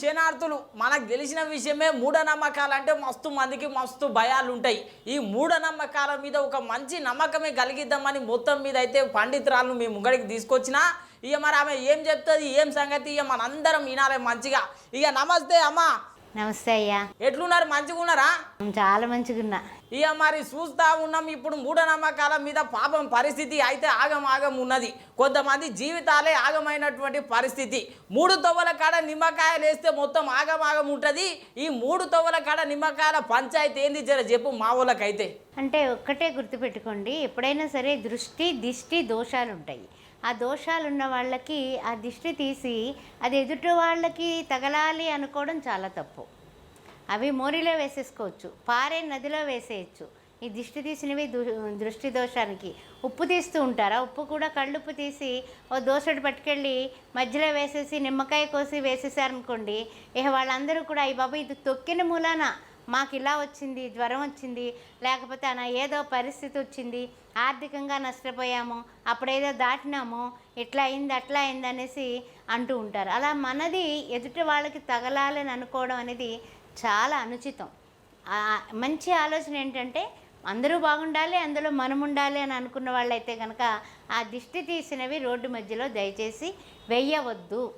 శనార్థులు మనకు తెలిసిన విషయమే మూఢనమ్మకాలు అంటే మస్తు మందికి మస్తు భయాలు ఉంటాయి. ఈ మూఢనమ్మకాల మీద ఒక మంచి నమ్మకమే కలిగిద్దామని మొత్తం మీద అయితే పండితురాలను మేము ముంగడికి తీసుకొచ్చినా ఇక మరి ఆమె ఏం చెప్తుంది ఏం సంగతి ఇక మనందరం వినాలి మంచిగా. ఇక నమస్తే అమ్మా. నమస్తే అయ్యా. ఎట్లున్నారు? మంచిగా ఉన్నారా? చాలా మంచిగా ఉన్నా. ఇక మరి చూస్తూ ఉన్నాం ఇప్పుడు మూఢనమ్మకాల మీద పాపం పరిస్థితి అయితే ఆగం ఉన్నది. కొంతమంది జీవితాలే ఆగమైనటువంటి పరిస్థితి. 3 తవ్వల కాడ నిమ్మకాయలు వేస్తే మొత్తం ఆగం ఉంటుంది. ఈ 3 తవ్వల కాడ నిమ్మకాయల పంచాయతీ ఏంది జర చెప్పు మా వాళ్ళకైతే. అంటే ఒక్కటే గుర్తుపెట్టుకోండి, ఎప్పుడైనా సరే దిష్టి దోషాలు ఉంటాయి. ఆ దోషాలు ఉన్న వాళ్ళకి ఆ దిష్టి తీసి అది ఎదుటి వాళ్ళకి తగలాలి అనుకోవడం చాలా తప్పు. అవి మోరిలో వేసేసుకోవచ్చు, పారే నదిలో వేసేయచ్చు. ఈ దిష్టి తీసినవి దృష్టి దోషానికి ఉప్పు తీస్తూ ఉంటారా, ఉప్పు కూడా కళ్ళుప్పు తీసి ఓ దోసడు పట్టుకెళ్ళి మధ్యలో వేసేసి నిమ్మకాయ కోసి వేసేసారనుకోండి, ఇక వాళ్ళందరూ కూడా ఈ బాబు ఇది తొక్కిన మూలాన మాకు ఇలా వచ్చింది, జ్వరం వచ్చింది, లేకపోతే అలా ఏదో పరిస్థితి వచ్చింది, ఆర్థికంగా నష్టపోయాము, అప్పుడేదో దాటినాము, ఇట్లా అయింది అట్లా అయింది అనేసి అంటూ ఉంటారు. అలా మనది ఎదుటి వాళ్ళకి తగలాలని అనుకోవడం అనేది చాలా అనుచితం. మంచి ఆలోచన ఏంటంటే అందరూ బాగుండాలి, అందులో మనం ఉండాలి అని అనుకున్న వాళ్ళైతే కనుక ఆ దిష్టి తీసినవి రోడ్డు మధ్యలో దయచేసి వెయ్యవద్దు.